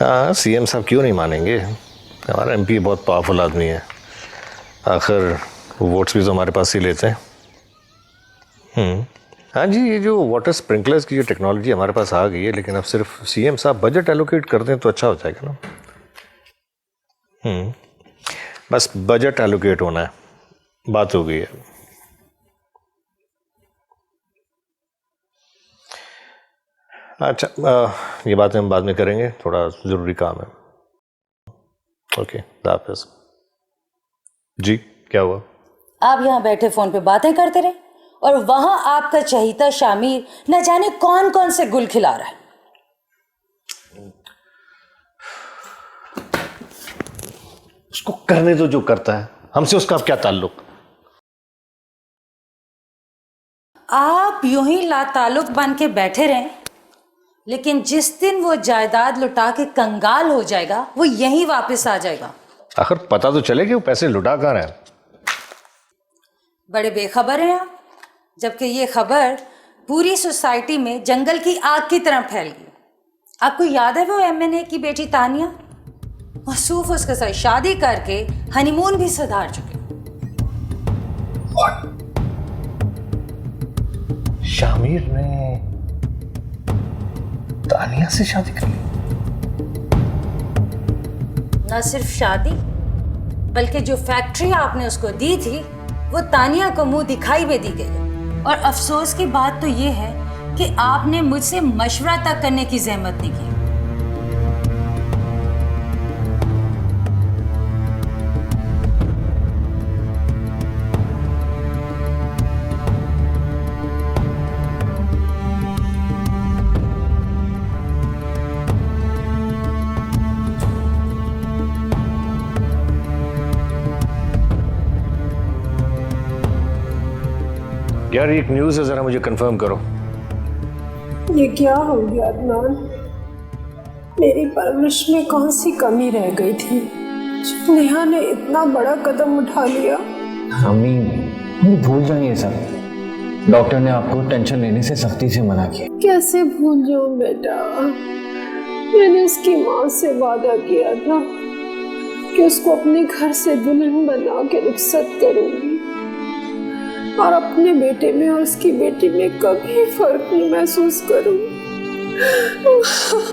हाँ, सीएम साहब क्यों नहीं मानेंगे। हमारा एमपी बहुत पावरफुल आदमी है, आखिर वोट्स भी तो हमारे पास ही लेते हैं। हाँ जी, ये जो वाटर स्प्रिंकलर्स की जो टेक्नोलॉजी हमारे पास आ गई है, लेकिन अब सिर्फ सीएम साहब बजट एलोकेट कर दें तो अच्छा हो जाएगा ना। बस बजट एलोकेट होना है, बात हो गई है। अच्छा, ये बातें हम बाद में करेंगे, थोड़ा ज़रूरी काम है। ओके, हाफिज़। जी, क्या हुआ? आप यहाँ बैठे फोन पे बातें करते रहे और वहां आपका चहीता शामिर न जाने कौन कौन से गुल खिला रहा है। उसको करने दो जो करता है, हमसे उसका अब क्या ताल्लुक। आप यूं ही लाताल्लुक बन के बैठे रहें, लेकिन जिस दिन वो जायदाद लुटा के कंगाल हो जाएगा वो यहीं वापस आ जाएगा। आखिर पता तो चले कि वो पैसे लुटा कहाँ रहे हैं। बड़े बेखबर हैं आप, जबकि ये खबर पूरी सोसाइटी में जंगल की आग की तरह फैल गई। आपको याद है वो एमएनए की बेटी तानिया, मसूफ उसके साथ शादी करके हनीमून भी सुधार चुके। शामिर ने तानिया से शादी कर ली? न सिर्फ शादी, बल्कि जो फैक्ट्री आपने उसको दी थी वो तानिया को मुंह दिखाई में दी गई। और अफसोस की बात तो ये है कि आपने मुझसे मशवरा तक करने की जहमत नहीं की। यार, एक न्यूज़ है, जरा मुझे कंफर्म करो। ये क्या हो गया अदनान? मेरी परवरिश में कौन सी कमी रह गई थी? नेहा ने इतना बड़ा कदम उठा लिया। हमें भूल जाइए सब। डॉक्टर ने आपको टेंशन लेने से सख्ती से मना किया। कैसे भूल जाऊं बेटा? मैंने उसकी माँ से वादा किया था कि उसको अपने घर से दुल्हन बना के रुखसत करूंगी और अपने बेटे में और उसकी बेटी में कभी फर्क नहीं महसूस करूंगी।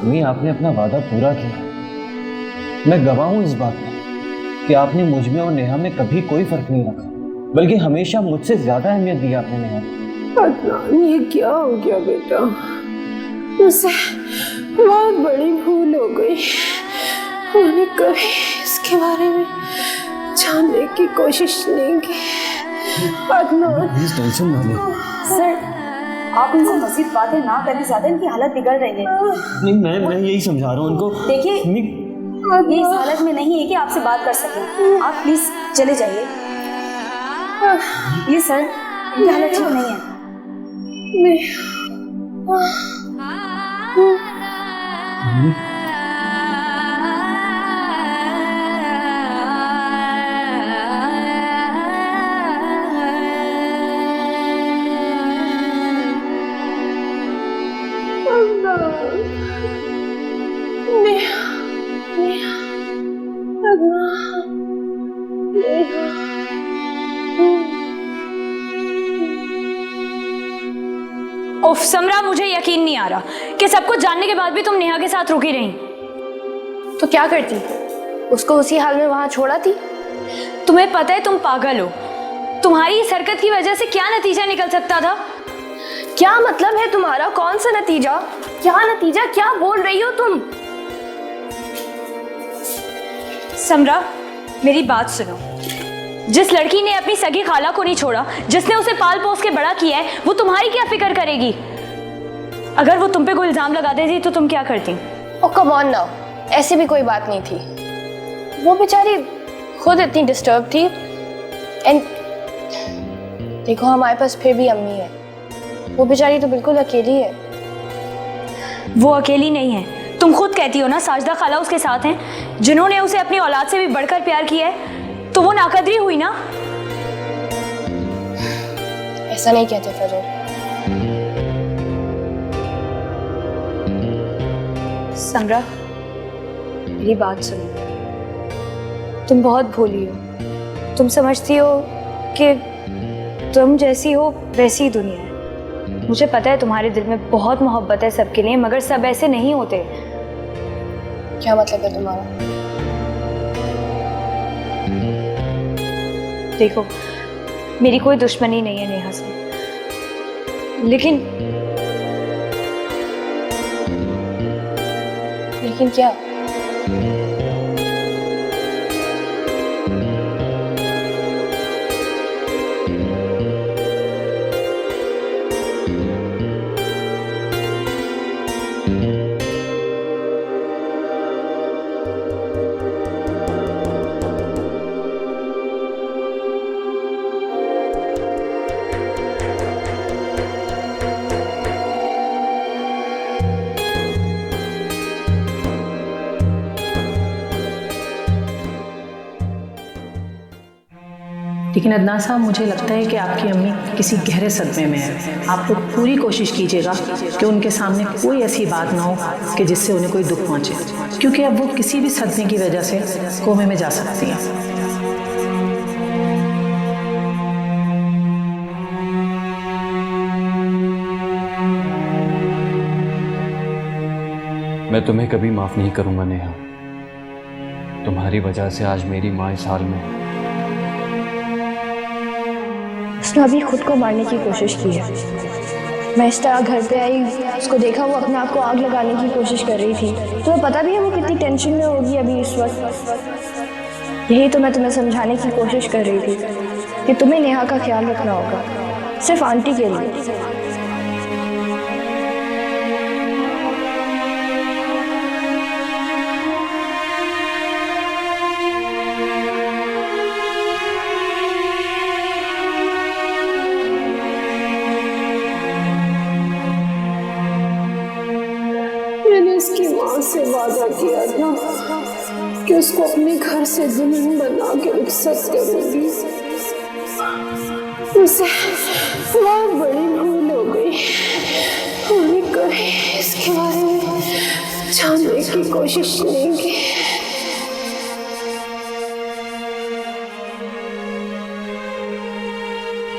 नहीं, आपने अपना वादा पूरा किया। मैं गवाह हूँ इस बात का कि आपने मुझ में और नेहा में कभी कोई फर्क नहीं रखा, बल्कि हमेशा मुझसे ज्यादा अहमियत दी आपने नेहा को। अदनान, ये क्या हो गया बेटा? मुझसे बहुत बड़ी भूल हो गई। मैंने कभी इसके बारे में जानने की कोशिश नहीं की। प्लीज टेंशन ना लें। सर, आप इनसे मजीद बातें ना करने, ज्यादा इनकी हालत बिगड़ रही है। नहीं, मैं यही समझा रहा हूँ उनको। देखिए, ये इस हालत में नहीं है कि आपसे बात कर सकें। आप प्लीज चले जाइए। ये सर, इनकी हालत ठीक नहीं है। उफ समरा, मुझे यकीन नहीं आ रहा कि सब कुछ जानने के बाद भी तुम नेहा के साथ रुकी रही। तो क्या करती? उसको उसी हाल में वहां छोड़ा थी? तुम्हें पता है तुम पागल हो। तुम्हारी इस हरकत की वजह से क्या नतीजा निकल सकता था? क्या मतलब है तुम्हारा? कौन सा नतीजा? क्या नतीजा? क्या बोल रही हो तुम? समरा, मेरी बात सुनो। जिस लड़की ने अपनी सगी खाला को नहीं छोड़ा, जिसने उसे पाल पोस के बड़ा किया है, वो तुम्हारी क्या फिक्र करेगी? अगर वो तुम पे कोई इल्जाम लगा देती तो तुम क्या करती? ओ कम ऑन नाउ, ऐसी भी कोई बात नहीं थी। वो बेचारी खुद इतनी डिस्टर्ब थी। एंड देखो, हमारे पास फिर भी अम्मी है। वो बेचारी तो बिल्कुल अकेली है। वो अकेली नहीं है, तुम खुद कहती हो ना साजदा खाला उसके साथ हैं, जिन्होंने उसे अपनी औलाद से भी बढ़कर प्यार किया है। तो वो नाकदरी हुई ना? ऐसा नहीं कहते फजर। समरा, मेरी बात सुनो, तुम बहुत भोली हो। तुम समझती हो कि तुम जैसी हो वैसी ही दुनिया है। मुझे पता है तुम्हारे दिल में बहुत मोहब्बत है सबके लिए, मगर सब ऐसे नहीं होते। क्या मतलब है तुम्हारा? देखो, मेरी कोई दुश्मनी नहीं है नेहा से, लेकिन क्या? लेकिन अदनान साहब, मुझे लगता है कि आपकी अम्मी किसी गहरे सदमे में है। आप लोग पूरी कोशिश कीजिएगा कि उनके सामने कोई ऐसी बात ना हो कि जिससे उन्हें कोई दुख पहुंचे, क्योंकि अब वो किसी भी सदमे की वजह से कोमे में जा सकती हैं। मैं तुम्हें कभी माफ़ नहीं करूँगा नेहा। तुम्हारी वजह से आज मेरी माँ इस हाल में। उसने अभी खुद को मारने की कोशिश की है। मैं इस तरह घर पे आई, उसको देखा वो अपने आप को आग लगाने की कोशिश कर रही थी। तुम्हें पता भी है वो कितनी टेंशन में होगी अभी इस वक्त। यही तो मैं तुम्हें समझाने की कोशिश कर रही थी कि तुम्हें नेहा का ख्याल रखना होगा, सिर्फ आंटी के लिए। मैंने उसकी माँ से वादा किया था कि उसको अपने घर से दुल्हन बना के रुखसत करूंगी। उसे बहुत बड़ी भूल हो गई। हमने कभी इसके बारे में जानने की कोशिश नहीं की।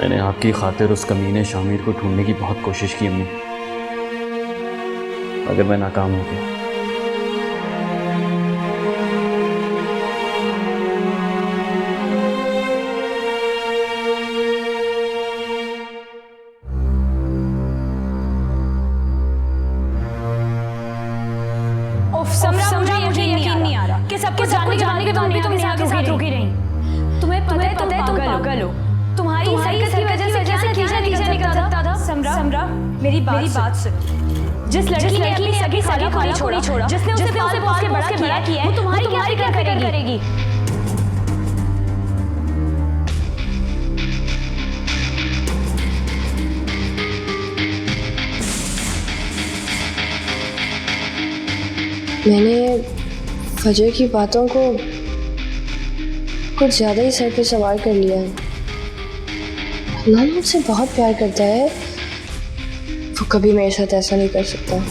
मैंने आपकी खातिर उस कमीने शामिर को ढूंढने की बहुत कोशिश की अम्मी, मगर मैं नाकाम हो गया। समझा, मुझे यकीन नहीं आ रहा कि सब कुछ जानने के बाद भी तुम नेहा के साथ रुकी रही। तुम्हें पता है तुम पागल हो। तुम्हारी हरकत की वजह से कैसे नतीजा निकल सकता था। समरा, मेरी बात सुन। जिस लड़की ने अपनी सगी खाला को नहीं छोड़ा, जिसने उसे पाल पोस के बड़ा किया है, वो तुम्हारी क्या फिक्र करेगी? मैंने फजर की बातों को कुछ ज़्यादा ही सर पे सवार कर लिया है। अल्लाह मुझसे बहुत प्यार करता है, वो कभी मेरे साथ ऐसा नहीं कर सकता।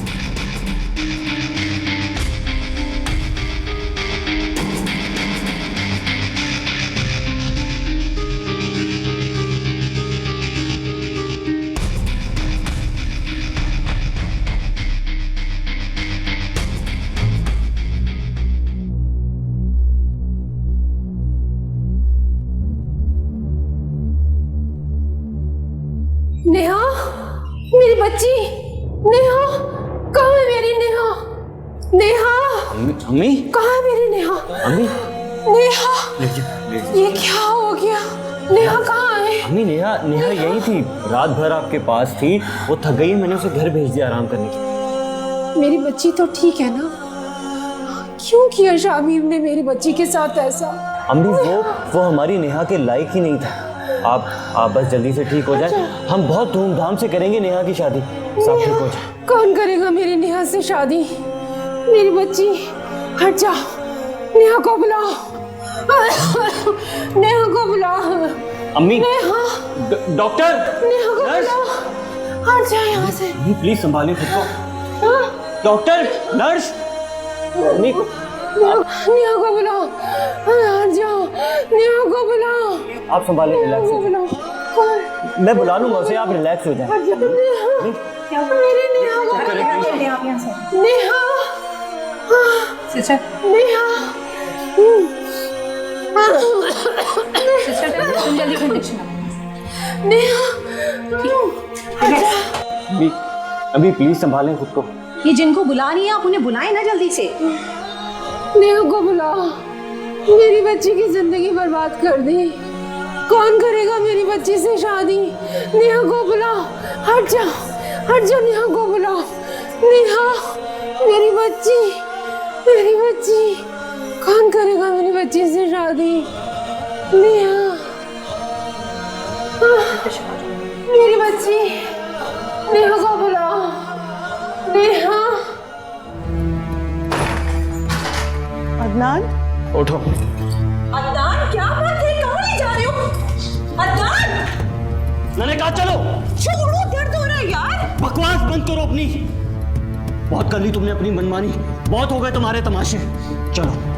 नेहा, मेरी बच्ची नेहा, कहाँ है मेरी नेहा? नेहा, अम्मी, कहाँ है मेरी नेहा? अम्मी, नेहा, ये क्या हो गया? नेहा कहाँ है? अम्मी, नेहा यही थी, रात भर आपके पास थी। वो थक गई है, मैंने उसे घर भेज दिया आराम करने के। मेरी बच्ची तो ठीक है ना? क्यों किया शामीर ने मेरी बच्ची के साथ ऐसा? अम्मी, वो हमारी नेहा के लायक ही नहीं था। आप बस जल्दी से ठीक हो जाए। हम बहुत धूमधाम से करेंगे नेहा की शादी। सब ठीक हो जाए। कौन करेगा मेरी नेहा से शादी? मेरी बच्ची, हट जा। नेहा को बुलाओ, नेहा को बुलाओ। अम्मी, नेहा, डॉक्टर, नेहा को नर्स, बुलाओ। हट जा यहाँ से। प्लीज संभालिए खुद को। डॉक्टर, नर्स, अम्मी, नेहा को बुलाओ, हट जाओ, नेहा को बुलाओ, आप संभाले, रिलैक्स हो बुलाओ। जाए, मैं बुला लूंगा उसे, आप रिलैक्स हो जाए। मेरी नेहा को नेहा, सिस्टर नेहा, तुम जल्दी कंडीशन नेहा, अभी अभी प्लीज संभालें खुद को। ये जिनको बुलानी है आप उन्हें बुलाएं ना जल्दी से। नेहा को बुलाओ, मेरी बच्ची की जिंदगी बर्बाद कर दी, कौन करेगा मेरी बच्ची से शादी? नेहा को बुलाओ, हट जाओ, नेहा को बुलाओ, नेहा, मेरी बच्ची, कौन करेगा मेरी बच्ची से शादी? नेहा, मेरी बच्ची, नेहा को बुलाओ, नेहा। अदनान, उठो। अदनान क्या बात है, कहाँ ले जा रहे हो? अदनान, मैंने कहा चलो। छोड़ो, दर्द हो रहा है यार। बकवास बंद करो अपनी, बहुत कर ली तुमने अपनी मनमानी, बहुत हो गए तुम्हारे तमाशे, चलो।